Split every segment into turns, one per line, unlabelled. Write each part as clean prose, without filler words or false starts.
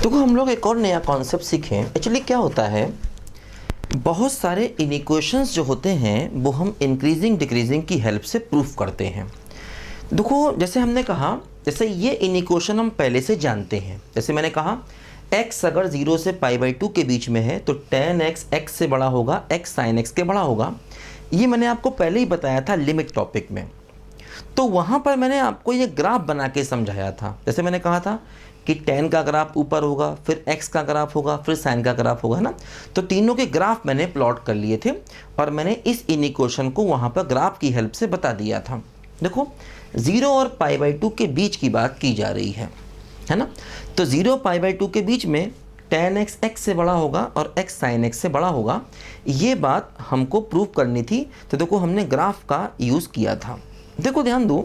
तो हम लोग एक और नया कॉन्सेप्ट सीखें। एक्चुअली क्या होता है, बहुत सारे इनिक्वेशंस जो होते हैं वो हम इंक्रीजिंग डिक्रीजिंग की हेल्प से प्रूफ करते हैं। देखो जैसे हमने कहा, जैसे ये इनिक्वेशन हम पहले से जानते हैं। जैसे मैंने कहा x अगर 0 से π/2 के बीच में है तो tan x x से बड़ा होगा, x sin x के बड़ा होगा। ये मैंने आपको पहले ही बताया था लिमिट टॉपिक में। तो वहाँ पर मैंने आपको ये ग्राफ बना के समझाया था। जैसे मैंने कहा था कि tan का ग्राफ ऊपर होगा, फिर x का ग्राफ होगा, फिर sin का ग्राफ होगा, है ना। तो तीनों के ग्राफ मैंने प्लॉट कर लिए थे और मैंने इस इनिक्वेशन को वहाँ पर ग्राफ की हेल्प से बता दिया था। देखो 0 और π/2 के बीच की बात की जा रही है ना। तो 0 π/2 के बीच में tan x x से बड़ा होगा और x sin x से बड़ा होगा। ये बात हमको प्रूव करनी थी, तो देखो हमने ग्राफ का यूज़ किया था। देखो ध्यान दो,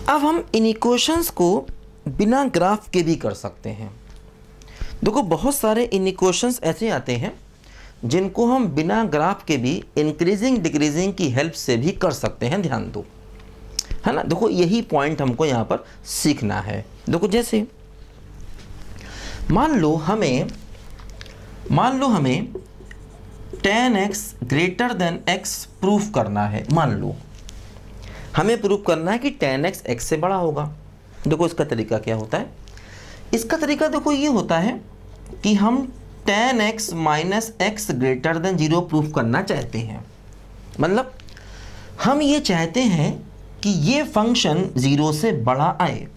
अब हम इनिक्वेशंस को बिना ग्राफ के भी कर सकते हैं। देखो बहुत सारे इनिक्वेशंस ऐसे आते हैं जिनको हम बिना ग्राफ के भी इंक्रीजिंग डिक्रीजिंग की हेल्प से भी कर सकते हैं। ध्यान दो, है ना। देखो यही पॉइंट हमको यहाँ पर सीखना है। देखो जैसे मान लो हमें tan x greater then x proof करना है। मान लो हमें प्रूफ करना है कि tan x x से बड़ा होगा। देखो इसका तरीका क्या होता है, इसका तरीका देखो ये होता है कि हम tan x minus x greater then 0 proof करना चाहते हैं। मतलब हम ये चाहते हैं कि ये फंक्शन 0 से बड़ा आए।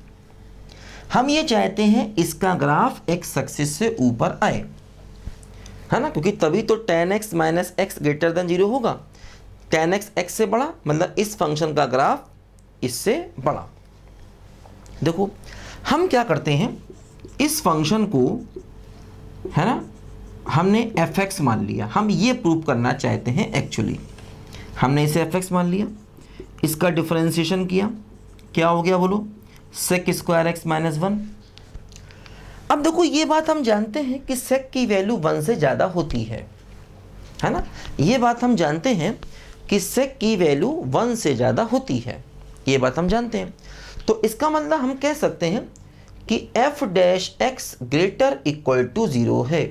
हम ये चाहते हैं इसका ग्राफ x एक्सिस से ऊपर आए, है ना, क्योंकि तभी तो tan x minus x greater then 0 होगा। tan x x से बड़ा मतलब इस फंक्शन का ग्राफ इससे बड़ा। देखो हम क्या करते हैं, इस फंक्शन को, है ना, हमने fx मान लिया। हम ये प्रूव करना चाहते हैं। एक्चुअली हमने इसे fx मान लिया, इसका डिफरेंशिएशन किया, क्या हो गया बोलो, sec स्क्वायर x माइनस 1। अब देखो ये बात हम जानते हैं कि sec की वैल्यू 1 से ज़्यादा होती है ना। ये बात हम जानते हैं कि sec की वैल्यू 1 से ज़्यादा होती है, ये बात हम जानते हैं। तो इसका मतलब हम कह सकते हैं कि f dash x greater equal to 0 है।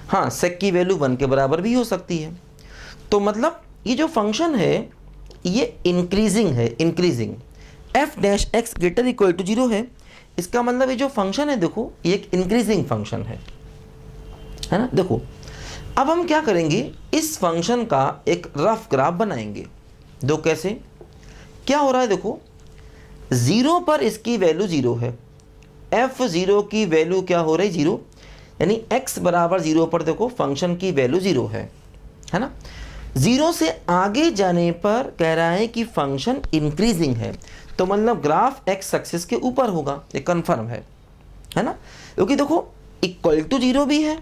हाँ, sec की वैल्यू 1 के बराबर भी हो सकती है। तो मतलब ये जो फंक्शन है ये इंक्रीजिंग है, increasing. f dash x greater equal to 0 है, इसका मतलब ये जो फंक्शन है देखो ये एक इंक्रीजिंग फंक्शन है ना। देखो अब हम क्या करेंगे, इस फंक्शन का एक रफ ग्राफ बनाएंगे। दो कैसे, क्या हो रहा है, देखो 0 पर इसकी वैल्यू 0 है, f0 की वैल्यू क्या हो रही, 0, यानी x बराबर 0 पर देखो फंक्शन की वैल्यू 0 है ना। 0 से आगे जाने पर कह रहा है कि फंक्शन इंक्रीजिंग है, तो मतलब ग्राफ x एक्सिस के ऊपर होगा, ये कंफर्म है ना। क्योंकि देखो इक्वल टू 0 भी है,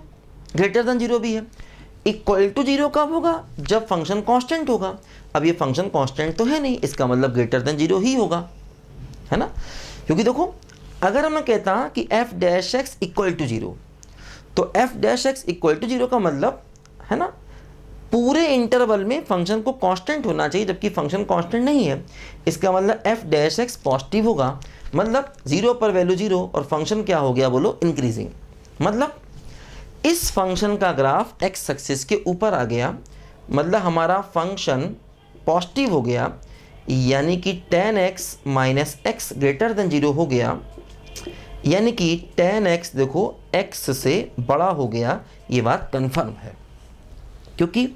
ग्रेटर देन 0 भी है। इक्वल टू 0 कब होगा, जब फंक्शन कांस्टेंट होगा। अब ये फंक्शन कांस्टेंट तो है नहीं, इसका मतलब ग्रेटर देन 0 ही होगा, है ना। क्योंकि देखो अगर मैं कहता कि f dash x equal to 0, तो f dash x equal to 0 का मतलब, है ना, पूरे इंटरवल में फंक्शन को कांस्टेंट होना चाहिए, जबकि फंक्शन कांस्टेंट नहीं है। इसका मतलब f डैश x पॉजिटिव होगा, मतलब 0 पर वैल्यू 0 और फंक्शन क्या हो गया बोलो, इंक्रीजिंग। मतलब इस फंक्शन का ग्राफ x एक्सिस के ऊपर आ गया, मतलब हमारा फंक्शन पॉजिटिव हो गया, यानी कि tan x minus x greater then 0 हो गया, यानी कि tan x देखो x से बड़ा हो गया। ये बात कंफर्म है, क्योंकि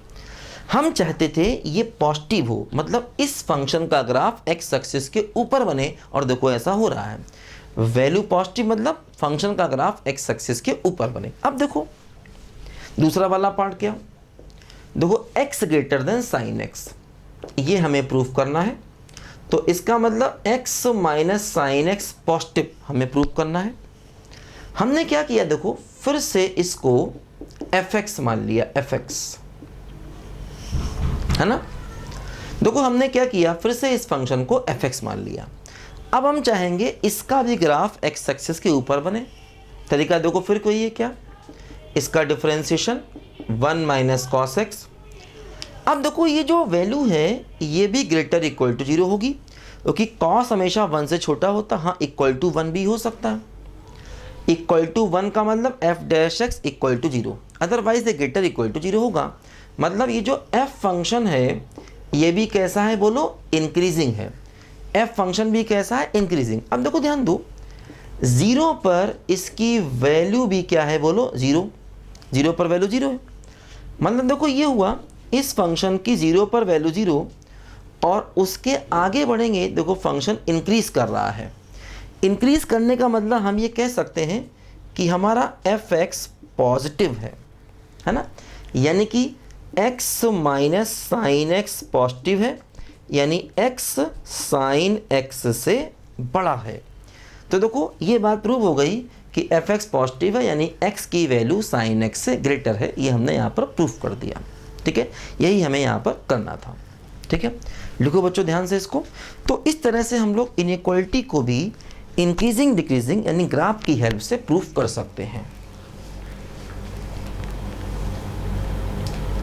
हम चाहते थे ये पॉजिटिव हो, मतलब इस फंक्शन का ग्राफ x एक्सिस के ऊपर बने, और देखो ऐसा हो रहा है। वैल्यू पॉजिटिव मतलब फंक्शन का ग्राफ x एक्सिस के ऊपर बने। अब देखो दूसरा वाला पार्ट क्या, देखो x greater than sine x, ये हमें प्रूफ करना है। तो इसका मतलब x minus sine x positive हमें प्रूफ करना है। हमने क्या किया, देखो फिर से इसको fx मान लिया, fx, है ना। देखो हमने क्या किया, फिर से इस फंक्शन को fx मान लिया। अब हम चाहेंगे इसका भी ग्राफ x एक्सिस के ऊपर बने। तरीका देखो फिर कोई है क्या, इसका डिफरेंशिएशन 1 माइनस कॉस x। अब देखो ये जो वैल्यू है ये भी ग्रेटर इक्वल टू 0 होगी, क्योंकि कॉस हमेशा 1 से छोटा होता, हाँ इक्वल टू 1 भी हो सकता है। इक्वल टू 1 का मतलब F dash X equal to 0, otherwise A greater equal to 0 होगा। मतलब ये जो एफ फंक्शन है ये भी कैसा है बोलो, इंक्रीजिंग है। एफ फंक्शन भी कैसा है, इंक्रीजिंग। अब देखो ध्यान दो, 0 पर इसकी वैल्यू भी क्या है बोलो, 0, 0 पर वैल्यू 0 है। मतलब देखो ये हुआ, इस फंक्शन की 0 पर वैल्यू 0 और उसके आगे बढ़ेंगे, देखो फंक्शन इंक्रीज कर रहा है। इंक्रीज करने का मतलब हम ये कह सकते हैं कि हमारा एफ एक्स पॉजिटिव है ना, यानी कि x minus sine x positive है, यानी x साइन x से बड़ा है। तो देखो ये बात प्रूव हो गई कि एफ एक्स पॉजिटिव है, यानी x की वैल्यू साइन x से ग्रेटर है। ये हमने यहाँ पर प्रूफ कर दिया, ठीक है। यही हमें यहाँ पर करना था, ठीक है। लिखो बच्चों ध्यान से इसको। तो इस तरह से हम लोग इनइक्वालिटी को भी इंक्रीजिंग डिक्रीजिंग यानी ग्राफ की हेल्प से प्रूफ कर सकते हैं।